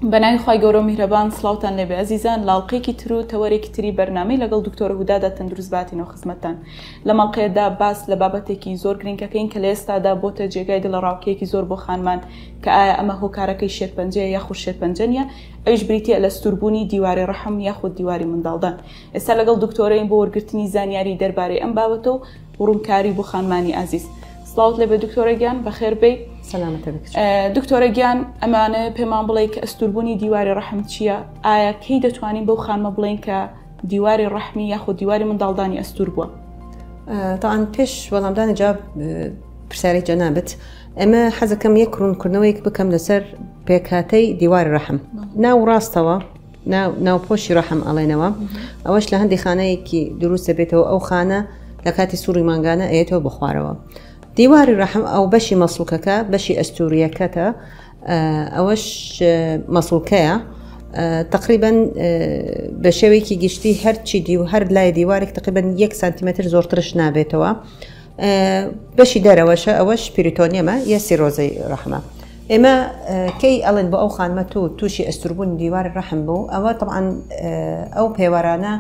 بەناوی خوای گەورە و میهرەبان سڵاوتان لێبێ ئەزیزان لاڵقەیەکی تر و تەوەرێکی تری بەرنامەی لەگەڵ دکتۆرە هودادا تەندروست باتینەوە خزمەتتان. لە ماڵقەیەدا باس لە بابەتێکی زۆر گرنگەکەین کە لە ئێستادا بۆتە جێگای دڵەڕاوکەیەکی زۆر بۆ خانمان کە ئایا ئەمە هۆکارەکەی شێرپەنجەیە یاخود شێرپەنجە نیە، ئەویش بریتە لە ستوربوونی دیواری ڕەحم یاخود دیواری منداڵدان. ئێستا لەگەڵ دکتۆرەین بۆ وەرگرتنی زانیاری دەربارەی ئەم بابەتە و ڕوونکاری بۆ خانمانی ئازیز. سڵاوت لێبێ دکتۆرە گیان بەخێر بێی. دکتۆرە گیان ئەمانە پێمان بڵێ کە ئەستوربوونی دیواری ڕەحم چییە؟ ئایا کەی دەتوانین بەو خانمە بڵێن کە دیواری ڕەحمی یاخود دیواری منداڵدانی ئەستور بووە؟ تاان پێش وەڵامدانی جواب پرسیارەی جەنابەت ئەمە حەزەکەم یەک ڕوونکردنەوەیەک بکەم لەسەر پێکهاتەی دیواری ڕەحم. ناو ڕاستەوە ناوپۆشی ڕەحم ئەڵێنەوە، ئەوەش لە هەندێک خانەیەکی دروست دەبێتەوە، ئەو خانە لە کاتی سووری مانگانە ئەیەتەوە بخوارەوە. دیواری ڕەحم ئەو بەشی مەسڵکەکە بەشی ئەستوریەکەتە، ئەوەش مەسڵکەیە تقریبان بە شێوەیەکی گشتی هەرچی هەر لای دیوارێک تقریبان 1 سانتیمتر زۆرترش نابێتەوە. بەشی دەرەوەشە ئەوەش پیریتۆنیەمە یا سیرۆزەی ڕەحمە. ئێمە کەی ئەڵێن بۆ ئەو خانمە تووشی ئەستوربوونی دیواری ڕەحم بوو، ئەوە طبعاً ئەو پێوەرانە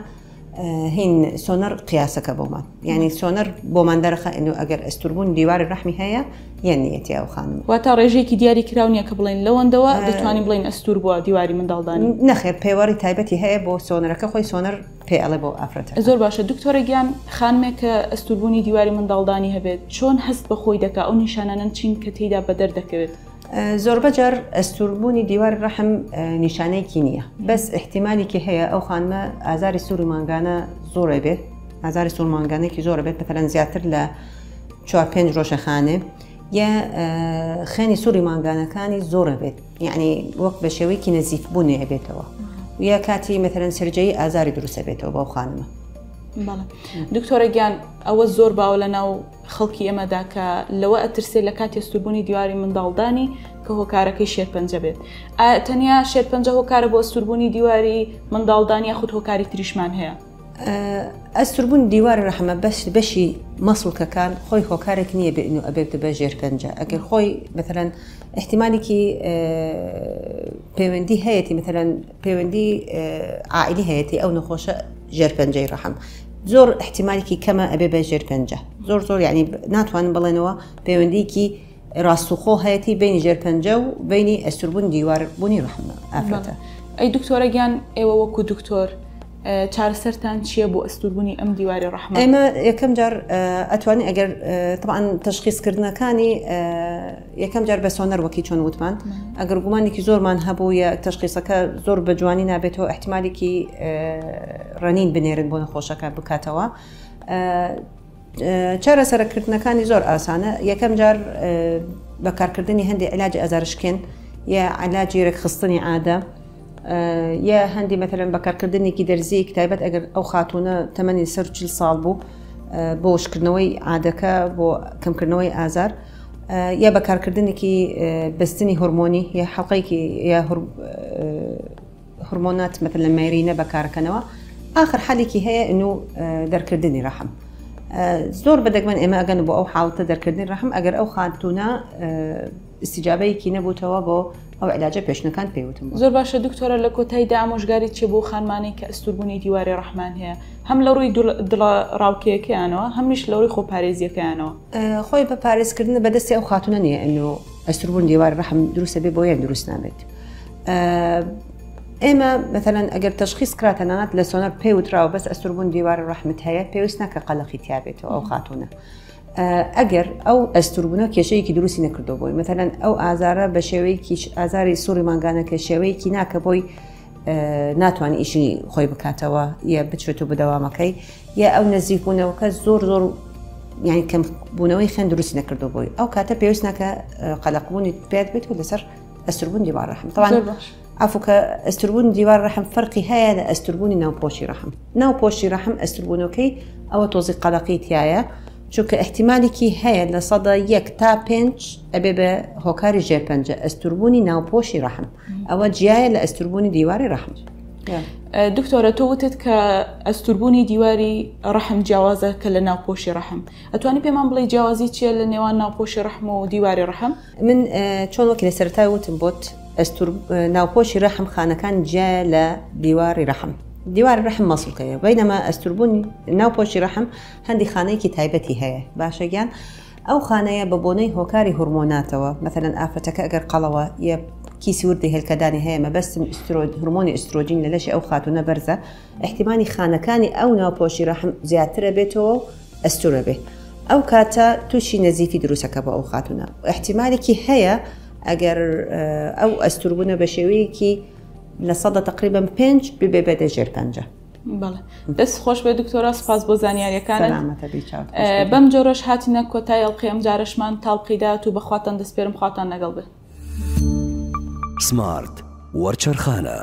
هین سۆنەر قیاسەکە بۆمان، یعنی سۆنەر بۆمان دەرەخە ئەگەر ئەستوربوون دیواری ڕەحمی هەیە یان نیەتی ئەو خانم. واتە ڕێژەیەکی دیاری کراونیە کە بڵێن لەوەندەوە دەتوانین بڵێن ئەستور بووە دیواری منداڵدانی؟ نەخێر، پێوەری تایبەتی هەیە بۆ سۆنەرەکە، خۆی سۆنەر پێ ئەڵێ بۆ ئافرەتە. زۆر باشە دکتۆرە گیان، خانمێک کە ئەستوربوونی دیواری منداڵدانی هەبێت چۆن هەست بە خۆی دەکات ئەو نیشانانە چین کە تێیدا بەدەر دەکەوێت؟ زۆر بەجار ئەستوربوونی دیواری ڕەحم نیشانەیەکی نییە، بەس احتیمالێکی هەیە ئەو خانمە ئازاری سووری مانگانە زۆرە بێت، ئازاری سوور مانگانێکی زۆرە بێت، بەتەلەن زیاتر لە 4-5 ڕۆژەخانێ یا خێنی سووری مانگانەکانی زۆرە بێت، یعنی وەک بە شێوەیەکی نەزیفبوونێ بێتەوە، یا کاتی مەتەلەن سەرجەیی ئازاری دروستە بێتەوە بەو خانمە. دکتۆرە گیان، ئەوە زۆر باوە لە ناو خەڵکی ئێمەدا کە لەوە ئەترسێت لە کاتی ئەستوربوونی دیواری منداڵدانی کە هۆکارەکەی شێرپەنجە بێت. تەنیا شێرپەنجە هۆکارە بۆ ئەستوربوونی دیواری منداڵدانی یاخود هۆکاری تریشمان هەیە؟ ئەستوربوونی دیواری ڕەحمە بەشی مەسڵکەکان خۆی هۆکارێک نییە ئەبێت بە ژێرپەنجە. ئەگەر خۆی مثلەن احتیمالێکی پەیوەندی هەیەی مثلەن پەیوەندی عائیلی هەیەی ئەو نەخۆشە ژێرپەنجەی ڕەحم زۆر احتیمالێکی کەمە ئەبێ بە ژێرپەنجە، زۆر یعنی ناتوانن بڵێنەوە پەیوەندیکی ڕاستوخۆ هەیەی بینی ژێرپەنجە و بینی ئەستوربوونی دیواربوونی ڕەحمە ئافرەتە. ئەی دکتۆرە گیان، ئێوە وەکو دکتۆر چارەسەرتان چییە بۆ ئەستوربوونی ئەم دیواری ڕەحمە؟ ئێمە یەکەم جار ئەتوانین ئەگەر طبعاً تەشخیصکردنەکانی یەکەم جار بە سۆنەر وەکی چۆن وتمان، ئەگەر گومانێکی زۆرمان هەبوو یا تەشخیصەکە زۆر بە جوانی نابێتەوە احتیمالێکی ڕەنین بنێرن بۆ نەخۆشەکە بکاتەوە. چارەسەرکردنەکانی زۆر ئاسانە، یەکەم جار بەکارکردنی هەندێک علاجی ئازارشکێن یا علاجی ڕێکخستنی عادە یا هەندی مەتەلەن بەکارکردنێکی دەرزیەک تایبەت ئەگەر ئەو خاتونە تەمەنی سەر 40 ساڵ بوو بۆ وشکردنەوەی عادەکە بۆ کەمکردنەوەی ئازار، یا بەکارکردنێکی بەستنی هۆرمۆنی یا حەڵقەیەکی یا هۆرمۆنات مەتەلەن مەیرینە بەکارکەنەوە. آخر حالێکی هەیە ئنو دەرکردنی ڕەحم. زۆر بەدەگمەن ئێمە ئەگەن بۆ ئەو حاڵتە دەرکردنی ڕەحم ئەگەر ئەو خاتونە استیجابەیەکی نەبووتەوە بۆ ئەو علاجە پێشنەکان پێوتم. زۆر باشە دکتۆرە، لە کۆتاییدا ئامۆژگاری چێ بۆ خانمانەی کە ئەستوربوونی دیواری ڕەحمان هەیە، هەم لە ڕووی دڵە ڕاوکەیەکەیانەوە هەمیش لە ڕووی خۆپارێزیەکەیانەوە؟ خۆی بە پارێزکردن بەدەستی ئەو خاتونە نییە ئەنو ئەستوربوونی دیواری ڕەحم دروستە بێ بۆ یان دروست نابێت. ئێمە مثلەن ئەگەر تەشخیص کراتە نانات لە سۆنەر پێوتراوە بەس ئەستوربوونی دیواری ڕەحمت هەیە، پێویست ناکە قەلەقی تیابێتەوە ئەو خاتونە. ئەگەر ئەو ئەستوربوونە کێشەیەکی دروستی نەکردەوە بۆی مثلەن ئەو ئازارە بە شێوەیەکی ئازاری سووری مانگانەکە شێوەیەکی ناکە بۆی ناتوانانی ئیشی خۆی بکاتەوە یا بچێت و بەدەوامەکەی، یا ئەو نەزیفبوونەوەکە زۆر یعنی کەم بوونەوەی خوێن دروستی نەکردەوە بۆی، ئەو کاتە پێویست ناکە قەلەقبوونی پێت بێت و لەسەر ئەستوربوونی دیواری ڕەحم. طبعاً ئەفوکە ئەستوربوونی دیواری ڕەحم فەرقی هەیە لە ئەستوربوونی ناوپۆشی ڕەحم. ناوپۆشی ڕەحم ئەستوربوونەکەی ئەوە تۆزی قەلەقی تایە، چونکە احتیمالێکی هەیە لە 100 تا 5 ئەبێ بە هۆکاری ژێرپەنجە ئەستوربوونی ناوپۆشی ڕەحم، ئەوە جیایە لە ئەستوربوونی دیواری ڕەحم. دکتۆرە تۆ وتت کە ئەستوربوونی دیواری ڕەحم جیاوازە کە لە ناوپۆشی ڕەحم، ئەتوانی پێمان بڵێ جیاوازی چیە لە نێوان ناوپۆشی ڕەحم و دیواری ڕەحم؟ من چۆن وەکی لە سەرەتای وتم بۆت ناوپۆشی ڕەحم خانەکان جا لە دیواری ڕەحم. دیواری ڕەحم مەسڵکەیە، بەینەما ئەستوربوونی ناوپۆشی ڕەحم هەندی خانەیەکی تایبەتی هەیە. باشەگیان ئەو خانەیە بە بۆنەی هۆکاری هورمۆناتەوە، مەثلەن ئافرەتەکە ئەگەر قەڵەوە یە کیسی وردی هێلکەدانی هەیە مەبەستم هورمۆنی ئسترۆجین لە لەشی ئەو خاتونە بەرزە، احتیمانی خانەکانی ئەو ناوپۆشی ڕەحم زیاترە بێتەوە ئەستورە بێ. ئەو کاتە تووشی نەزیفی دروستەکە بە ئەو خاتونە. احتیمالێکی هەیە ئەگەر ئەو ئەستوربوونە بە شێوەیەکی لە سەدە تقریبا 5 ببێ بێتە ژێر 5. بەڵێ دەست خۆش بێ دکتۆرە، سپاس بۆ زانیاریەکانت. بەم جۆرەش هاتینە کۆتای ئەڵقەی ئەم جارەشمان تاڵقیدات و بەخواتان دەستپێرم خواتان لەگەڵ بێ. سمارت وەرچەرخانە.